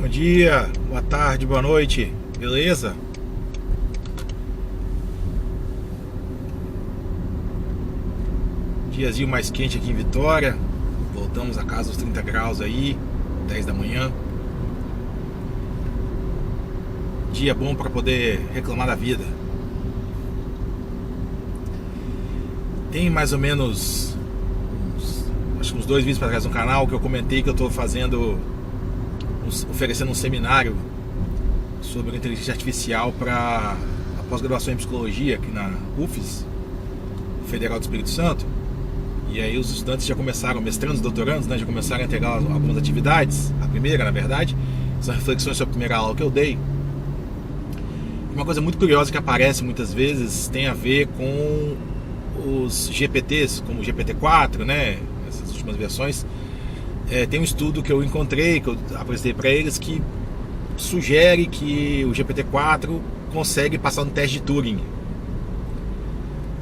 Bom dia, boa tarde, boa noite, beleza? Diazinho mais quente aqui em Vitória. Voltamos a casa dos 30 graus aí, 10 da manhã. Dia bom para poder reclamar da vida. Tem mais ou menos acho que uns 2 vídeos para trás no canal que eu comentei que eu estou oferecendo um seminário sobre inteligência artificial para a pós-graduação em psicologia aqui na UFES, Federal do Espírito Santo. E aí os estudantes já começaram, mestrandos, doutorandos, né, já começaram a entregar algumas atividades. A primeira, na verdade, são reflexões sobre a primeira aula que eu dei. Uma coisa muito curiosa que aparece muitas vezes tem a ver com os GPTs, como o GPT-4, né, essas últimas versões. Tem um estudo que eu encontrei, que eu apresentei para eles, que sugere que o GPT-4 consegue passar no teste de Turing.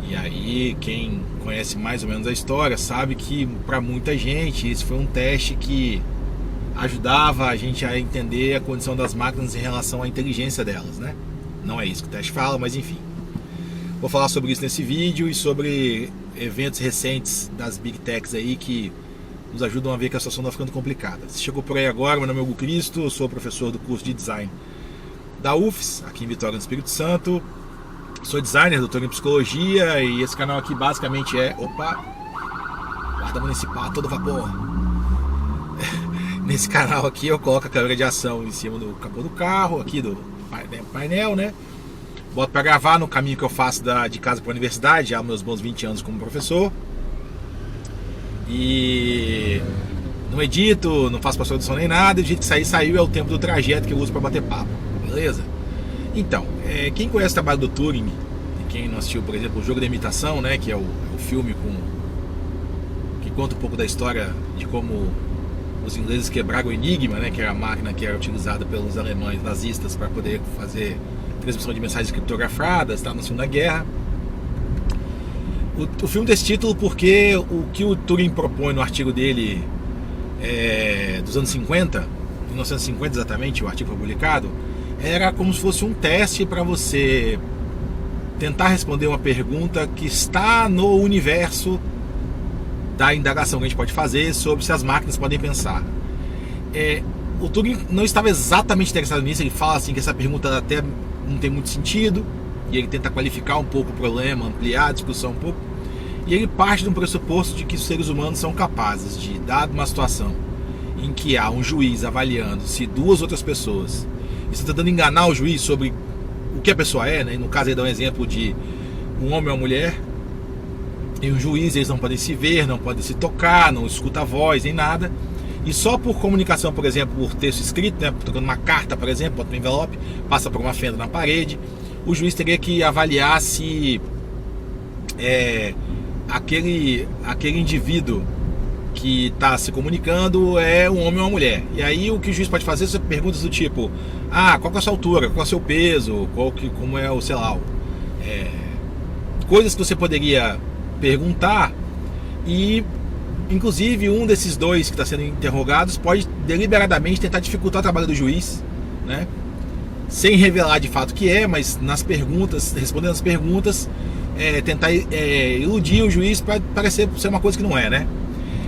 E aí, quem conhece mais ou menos a história sabe que para muita gente esse foi um teste que ajudava a gente a entender a condição das máquinas em relação à inteligência delas, né? Não é isso que o teste fala, mas enfim. Vou falar sobre isso nesse vídeo e sobre eventos recentes das Big Techs aí que nos ajudam a ver que a situação está ficando complicada. Se chegou por aí agora, meu nome é Hugo Cristo, eu sou professor do curso de Design da UFES, aqui em Vitória, no Espírito Santo. Sou designer, doutor em psicologia, e esse canal aqui basicamente é... Guarda municipal a todo vapor. Nesse canal aqui eu coloco a câmera de ação em cima do capô do carro, aqui do painel, né? Boto para gravar no caminho que eu faço de casa para a universidade, já há meus bons 20 anos como professor. E não edito, não faço pós-produção nem nada, e o jeito que sair, saiu, é o tempo do trajeto que eu uso para bater papo, beleza? Então, quem conhece o trabalho do Turing, e quem não assistiu, por exemplo, o Jogo da Imitação, né, que é o filme que conta um pouco da história de como os ingleses quebraram o Enigma, né, que era a máquina que era utilizada pelos alemães nazistas para poder fazer transmissão de mensagens criptografadas, tá, na Segunda Guerra. O filme tem esse título porque o que o Turing propõe no artigo dele dos anos 50, 1950 exatamente, o artigo foi publicado, era como se fosse um teste para você tentar responder uma pergunta que está no universo da indagação que a gente pode fazer sobre se as máquinas podem pensar. O Turing não estava exatamente interessado nisso, ele fala assim que essa pergunta até não tem muito sentido, e ele tenta qualificar um pouco o problema, ampliar a discussão um pouco, e ele parte de um pressuposto de que os seres humanos são capazes de, dada uma situação em que há um juiz avaliando se 2 outras pessoas estão tentando enganar o juiz sobre o que a pessoa é, né? No caso ele dá um exemplo de um homem ou uma mulher, e o juiz, eles não podem se ver, não podem se tocar, não escuta a voz, nem nada, e só por comunicação, por exemplo, por texto escrito, né, tocando uma carta, por exemplo, bota no envelope, passa por uma fenda na parede, o juiz teria que avaliar se aquele indivíduo que está se comunicando é um homem ou uma mulher. E aí o que o juiz pode fazer são perguntas do tipo: qual que é a sua altura, qual é o seu peso, como é o, sei lá, coisas que você poderia perguntar. E inclusive um desses 2 que está sendo interrogados pode deliberadamente tentar dificultar o trabalho do juiz, né? Sem revelar de fato o que é, mas nas perguntas, respondendo as perguntas, tentar iludir o juiz para parecer ser uma coisa que não é, né?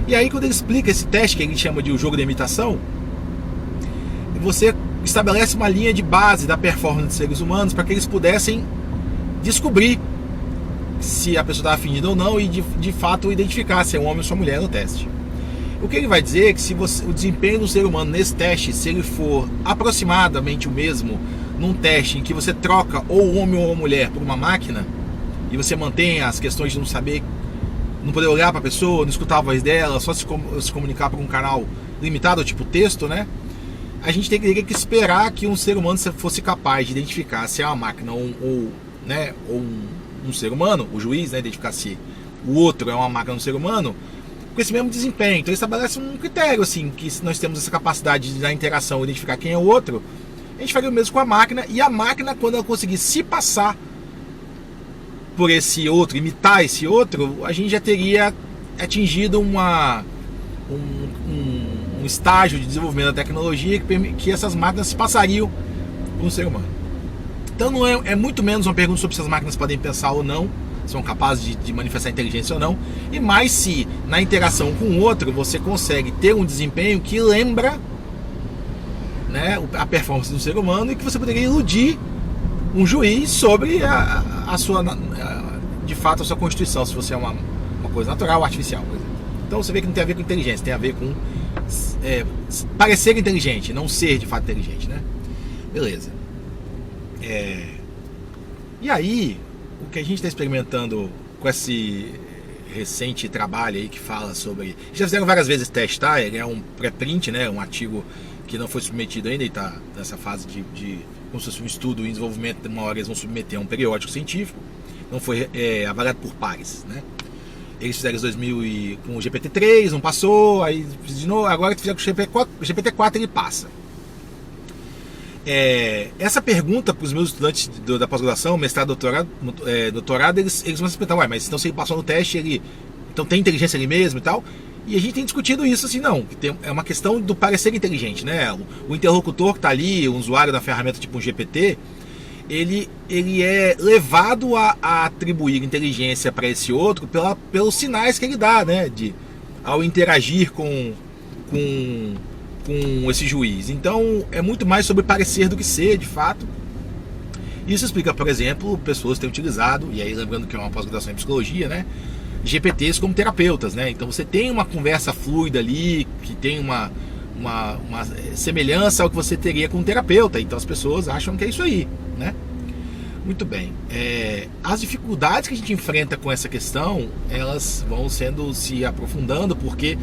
E aí quando ele explica esse teste que a gente chama de o jogo da imitação, você estabelece uma linha de base da performance dos seres humanos para que eles pudessem descobrir se a pessoa estava fingindo ou não e de fato identificar se é um homem ou se é uma mulher no teste. O que ele vai dizer é que se o desempenho do ser humano nesse teste, se ele for aproximadamente o mesmo num teste em que você troca ou um homem ou uma mulher por uma máquina, e você mantém as questões de não saber, não poder olhar para a pessoa, não escutar a voz dela, só se comunicar por um canal limitado, tipo texto, né? A gente teria que esperar que um ser humano fosse capaz de identificar se é uma máquina ou um ser humano, o juiz, né, identificar se o outro é uma máquina ou um ser humano, com esse mesmo desempenho. Então ele estabelece um critério, assim, que se nós temos essa capacidade de, na interação, identificar quem é o outro, a gente faria o mesmo com a máquina, e a máquina, quando ela conseguir se passar por esse outro, imitar esse outro, a gente já teria atingido um um estágio de desenvolvimento da tecnologia que essas máquinas passariam por um ser humano. Então não é muito menos uma pergunta sobre se as máquinas podem pensar ou não, são capazes de manifestar inteligência ou não, e mais se na interação com o outro você consegue ter um desempenho que lembra, né, a performance do ser humano, e que você poderia iludir um juiz sobre a sua, de fato, a sua constituição, se você é uma coisa natural ou artificial, por exemplo. Então você vê que não tem a ver com inteligência, tem a ver com parecer inteligente, não ser de fato inteligente, né? Beleza. E aí, o que a gente está experimentando com esse recente trabalho aí que fala sobre... Já fizeram várias vezes teste, tá? Ele é um pré-print, né? Um artigo que não foi submetido ainda e está nessa fase de como se fosse um estudo em desenvolvimento. Uma hora eles vão submeter a um periódico científico. Não foi avaliado por pares, né? Eles fizeram em 2000 com o GPT-3, não passou, aí de novo, agora fizeram com o GPT-4, ele passa. Essa pergunta para os meus estudantes da pós-graduação, mestrado, doutorado, eles vão se perguntar, mas então se ele passou no teste, ele então tem inteligência ali mesmo e tal? E a gente tem discutido isso assim, não, é uma questão do parecer inteligente, né? O interlocutor que está ali, o usuário da ferramenta tipo um GPT, ele é levado a atribuir inteligência para esse outro pelos sinais que ele dá, né? Ao interagir com esse juiz. Então é muito mais sobre parecer do que ser, de fato. Isso explica, por exemplo, pessoas têm utilizado, e aí lembrando que é uma pós-graduação em psicologia, né, GPTs como terapeutas, né? Então você tem uma conversa fluida ali, que tem uma semelhança ao que você teria com um terapeuta. Então as pessoas acham que é isso aí, né? Muito bem. As dificuldades que a gente enfrenta com essa questão, elas vão se aprofundando, porque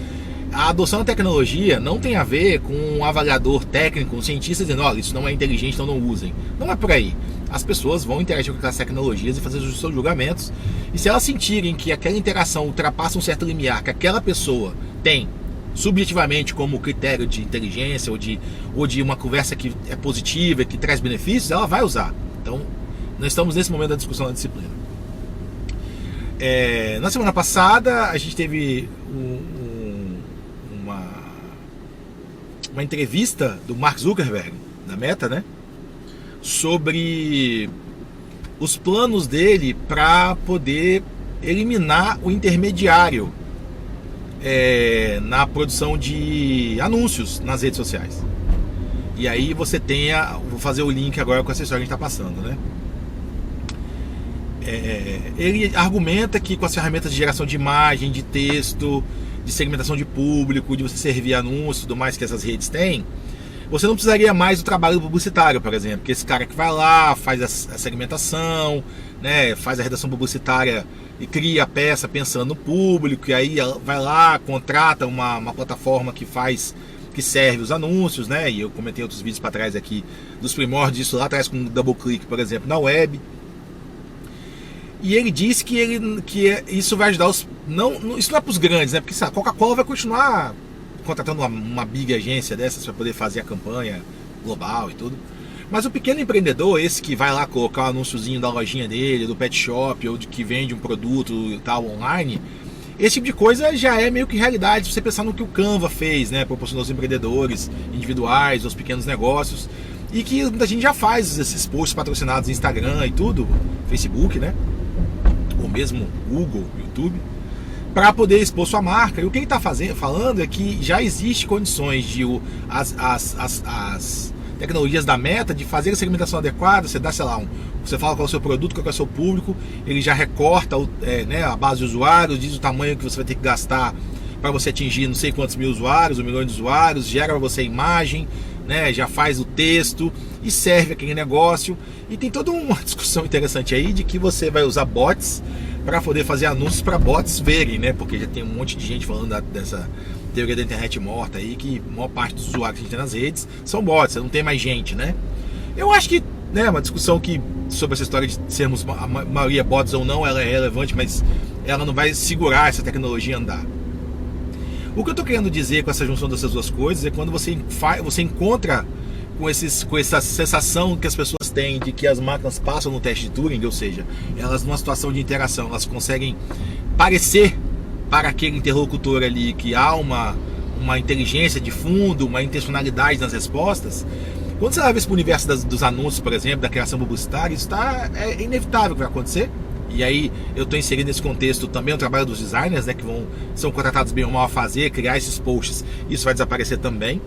a adoção da tecnologia não tem a ver com um avaliador técnico, um cientista dizendo, olha, isso não é inteligente, então não usem. Não é por aí. As pessoas vão interagir com aquelas tecnologias e fazer os seus julgamentos, e se elas sentirem que aquela interação ultrapassa um certo limiar que aquela pessoa tem subjetivamente como critério de inteligência ou de uma conversa que é positiva, que traz benefícios, ela vai usar. Então, nós estamos nesse momento da discussão da disciplina. Na semana passada, a gente teve uma entrevista do Mark Zuckerberg, da Meta, né? Sobre os planos dele para poder eliminar o intermediário na produção de anúncios nas redes sociais. E aí você vou fazer o link agora com essa história que a gente está passando, né? Ele argumenta que com as ferramentas de geração de imagem, de texto, de segmentação de público, de você servir anúncios e tudo mais que essas redes têm, você não precisaria mais do trabalho do publicitário, por exemplo, que esse cara que vai lá, faz a segmentação, né, faz a redação publicitária e cria a peça pensando no público, e aí vai lá, contrata uma plataforma que serve os anúncios, né? E eu comentei outros vídeos para trás aqui dos primórdios disso lá atrás com um double click, por exemplo, na web. E ele disse que isso vai ajudar isso não é para os grandes, né? Porque a Coca-Cola vai continuar contratando uma big agência dessas para poder fazer a campanha global e tudo. Mas o pequeno empreendedor, esse que vai lá colocar o anúnciozinho da lojinha dele, do pet shop, ou de que vende um produto e tal online, esse tipo de coisa já é meio que realidade. Se você pensar no que o Canva fez, né? Proporcionou aos empreendedores individuais, aos pequenos negócios, e que muita gente já faz esses posts patrocinados no Instagram e tudo, Facebook, né? Ou mesmo Google, YouTube, para poder expor sua marca. E o que ele está falando é que já existe condições de as tecnologias da Meta de fazer a segmentação adequada. Você dá, sei lá, você fala qual é o seu produto, qual é o seu público, ele já recorta né, a base de usuários, diz o tamanho que você vai ter que gastar para você atingir não sei quantos mil usuários, ou milhões de usuários, gera para você a imagem, né, já faz o texto e serve aquele negócio. E tem toda uma discussão interessante aí de que você vai usar bots para poder fazer anúncios para bots verem, né? Porque já tem um monte de gente falando dessa teoria da internet morta aí, que a maior parte dos usuários que a gente tem nas redes são bots, não tem mais gente, né? Eu acho que, né, uma discussão sobre essa história de sermos a maioria bots ou não, ela é relevante, mas ela não vai segurar essa tecnologia a andar. O que eu estou querendo dizer com essa junção dessas duas coisas é quando você encontra com essa sensação que as pessoas têm de que as máquinas passam no teste de Turing, ou seja, elas numa situação de interação, elas conseguem parecer para aquele interlocutor ali que há uma uma inteligência de fundo, uma intencionalidade nas respostas. Quando você leva isso para o universo dos anúncios, por exemplo, da criação publicitária, isso é inevitável que vai acontecer. E aí eu estou inserindo nesse contexto também o trabalho dos designers, né, que são contratados bem ou mal a fazer, criar esses posts. Isso vai desaparecer também.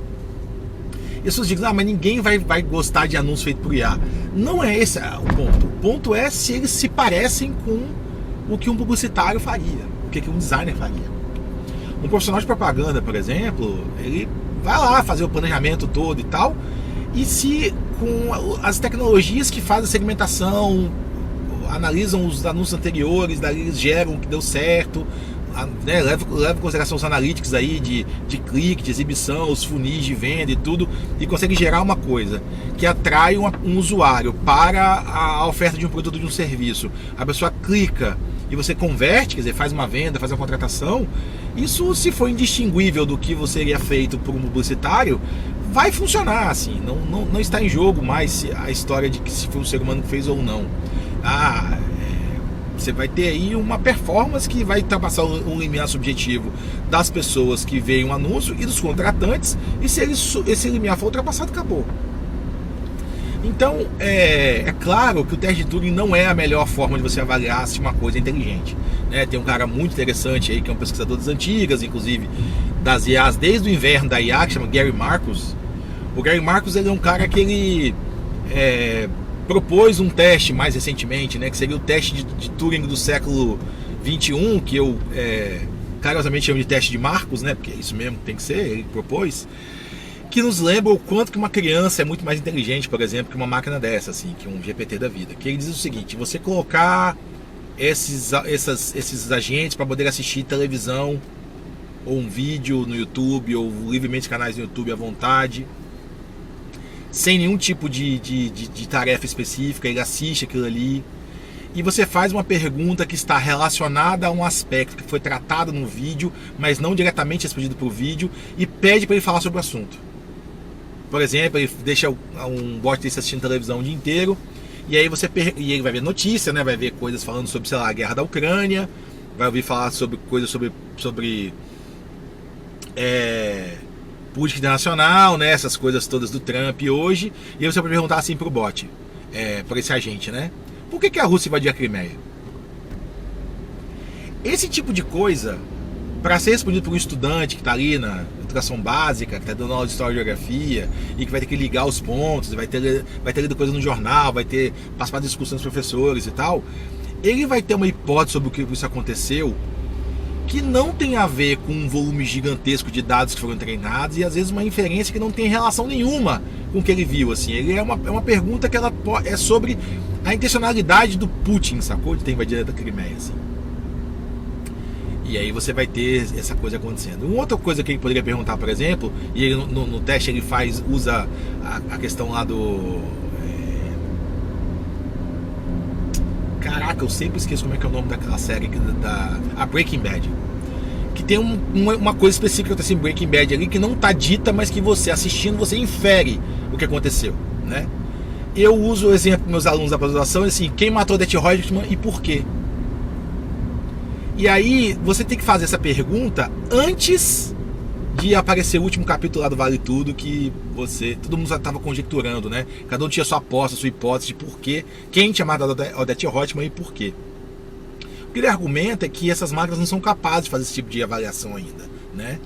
E as pessoas dizem, mas ninguém vai gostar de anúncio feito por IA. Não é esse o ponto. O ponto é se eles se parecem com o que um publicitário faria, o que um designer faria. Um profissional de propaganda, por exemplo, ele vai lá fazer o planejamento todo e tal, e se com as tecnologias que fazem a segmentação, analisam os anúncios anteriores, daí eles geram o que deu certo, né, leva em consideração os analytics aí de clique, de exibição, os funis de venda e tudo, e consegue gerar uma coisa que atrai um usuário para a oferta de um produto ou de um serviço. A pessoa clica e você converte, quer dizer, faz uma venda, faz uma contratação. Isso, se for indistinguível do que seria feito por um publicitário, vai funcionar assim. Não está em jogo mais a história de que se foi um ser humano que fez ou não. Você vai ter aí uma performance que vai ultrapassar um limiar subjetivo das pessoas que veem um anúncio e dos contratantes, e se esse limiar for ultrapassado, acabou. Então, é claro que o teste de Turing não é a melhor forma de você avaliar se uma coisa é inteligente, né? Tem um cara muito interessante aí, que é um pesquisador das antigas, inclusive das IAs, desde o inverno da IA, que chama Gary Marcus. O Gary Marcus, ele é um cara que ele propôs um teste mais recentemente, né, que seria o teste de Turing do século 21, que eu carinhosamente chamo de teste de Marcos, né, porque é isso mesmo que tem que ser, ele propôs, que nos lembra o quanto que uma criança é muito mais inteligente, por exemplo, que uma máquina dessa, assim, que um GPT da vida. Que ele diz o seguinte: você colocar esses agentes para poder assistir televisão ou um vídeo no YouTube, ou livremente canais no YouTube à vontade, sem nenhum tipo de tarefa específica, ele assiste aquilo ali, e você faz uma pergunta que está relacionada a um aspecto que foi tratado no vídeo, mas não diretamente respondido por vídeo, e pede para ele falar sobre o assunto. Por exemplo, ele deixa um bot desse assistindo televisão o dia inteiro, e aí e ele vai ver notícia, né? Vai ver coisas falando sobre, sei lá, a guerra da Ucrânia, vai ouvir falar sobre coisas sobre política internacional, né? Essas coisas todas do Trump hoje. E aí você pode perguntar assim pro bot, para esse agente, né? Por que a Rússia invadiu a Crimeia? Esse tipo de coisa, para ser respondido por um estudante que está ali na educação básica, que está dando aula de história e geografia, e que vai ter que ligar os pontos, vai ter lido coisa no jornal, vai ter participado de discussões com os professores e tal, ele vai ter uma hipótese sobre o que isso aconteceu, que não tem a ver com um volume gigantesco de dados que foram treinados, e às vezes uma inferência que não tem relação nenhuma com o que ele viu, assim. Ele é uma pergunta que ela é sobre a intencionalidade do Putin, sacou? De ter invadido a Crimeia, assim. E aí você vai ter essa coisa acontecendo. Uma outra coisa que ele poderia perguntar, por exemplo, e ele, no teste ele usa a questão lá do... Caraca, eu sempre esqueço como é que é o nome daquela série, a Breaking Bad. Que tem uma coisa específica que acontece em Breaking Bad ali, que não está dita, mas que você assistindo, você infere o que aconteceu, né? Eu uso o exemplo para meus alunos da pós-graduação, assim, quem matou Odette Roitman e por quê? E aí você tem que fazer essa pergunta antes de aparecer o último capítulo lá do Vale Tudo, que todo mundo já estava conjecturando, né? Cada um tinha sua aposta, sua hipótese de por quê, quem tinha matado Odette Roitman e por quê. O que ele argumenta é que essas máquinas não são capazes de fazer esse tipo de avaliação ainda, né?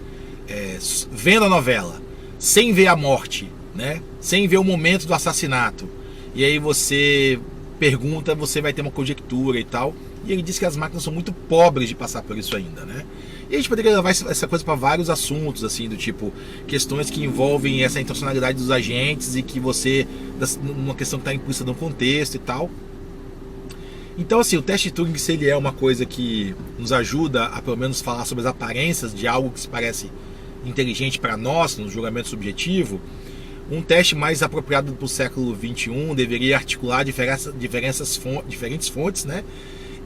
Vendo a novela, sem ver a morte, né? Sem ver o momento do assassinato, e aí você pergunta, você vai ter uma conjectura e tal. E ele diz que as máquinas são muito pobres de passar por isso ainda, né? E a gente poderia levar essa coisa para vários assuntos, assim, do tipo, questões que envolvem essa intencionalidade dos agentes e que uma questão que está implícita no contexto e tal. Então, assim, o teste de Turing, se ele é uma coisa que nos ajuda a, pelo menos, falar sobre as aparências de algo que se parece inteligente para nós, no julgamento subjetivo, um teste mais apropriado para o século XXI deveria articular diferentes fontes, né?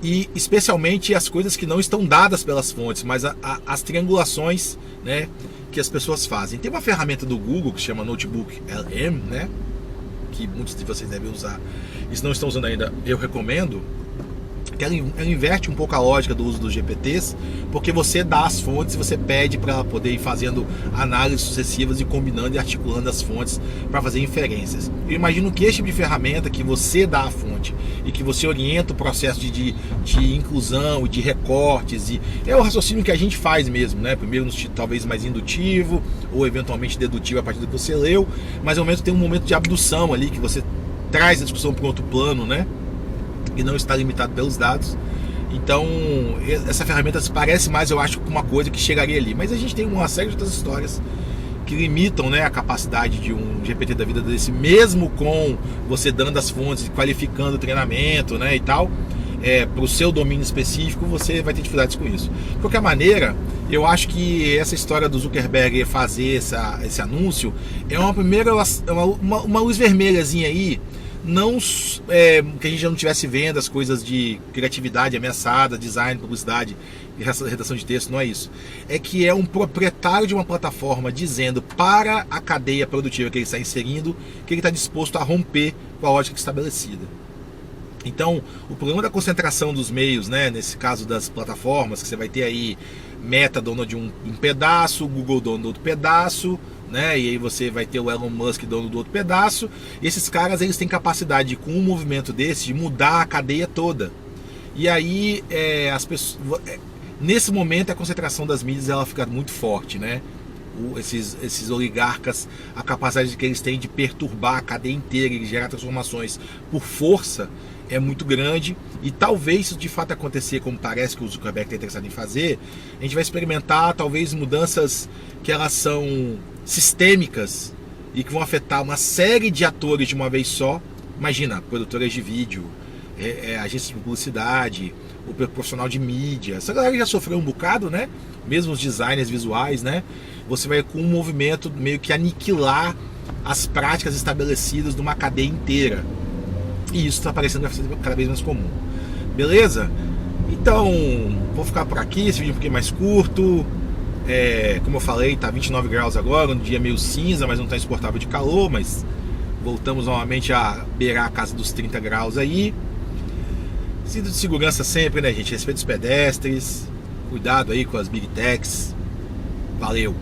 E especialmente as coisas que não estão dadas pelas fontes, mas as triangulações, né, que as pessoas fazem. Tem uma ferramenta do Google que se chama Notebook LM, né, que muitos de vocês devem usar. E se não estão usando ainda, eu recomendo, que ela inverte um pouco a lógica do uso dos GPTs, porque você dá as fontes e você pede para ela poder ir fazendo análises sucessivas e combinando e articulando as fontes para fazer inferências. Eu imagino que esse tipo de ferramenta que você dá a fonte e que você orienta o processo de inclusão e de recortes, e é o raciocínio que a gente faz mesmo, né? Primeiro talvez mais indutivo ou eventualmente dedutivo a partir do que você leu, mas ao menos tem um momento de abdução ali que você traz a discussão para um outro plano, né? E não está limitado pelos dados. Então essa ferramenta se parece mais, eu acho, com uma coisa que chegaria ali, mas a gente tem uma série de outras histórias que limitam, né, a capacidade de um GPT da vida desse, mesmo com você dando as fontes, qualificando o treinamento, né, e tal, para o seu domínio específico, você vai ter dificuldades com isso. De qualquer maneira, eu acho que essa história do Zuckerberg fazer esse anúncio é uma primeira, uma luz vermelhazinha aí. Não que a gente já não estivesse vendo as coisas de criatividade ameaçada, design, publicidade e redação de texto, não é isso. É que é um proprietário de uma plataforma dizendo para a cadeia produtiva que ele está inserindo que ele está disposto a romper com a lógica estabelecida. Então, o problema da concentração dos meios, né, nesse caso das plataformas, que você vai ter aí Meta dono de um pedaço, Google dono do outro pedaço, né? E aí você vai ter o Elon Musk dono do outro pedaço. E esses caras, eles têm capacidade, com um movimento desse, de mudar a cadeia toda. E aí as pessoas, nesse momento a concentração das mídias ela fica muito forte, né? Esses oligarcas, a capacidade que eles têm de perturbar a cadeia inteira e gerar transformações por força é muito grande. E talvez isso de fato acontecer, como parece que o Zuckerberg está interessado em fazer, a gente vai experimentar talvez mudanças que elas são sistêmicas e que vão afetar uma série de atores de uma vez só. Imagina, produtoras de vídeo, agências de publicidade, o profissional de mídia. Essa galera já sofreu um bocado, né? Mesmo os designers visuais, né? Você vai com um movimento meio que aniquilar as práticas estabelecidas de uma cadeia inteira. E isso está parecendo cada vez mais comum. Beleza? Então, vou ficar por aqui. Esse vídeo é um pouquinho mais curto. Como eu falei, tá 29 graus agora, um dia meio cinza, mas não tá insuportável de calor, mas voltamos novamente a beirar a casa dos 30 graus aí. Cinto de segurança sempre, né, gente? Respeito os pedestres, cuidado aí com as Big Techs. Valeu!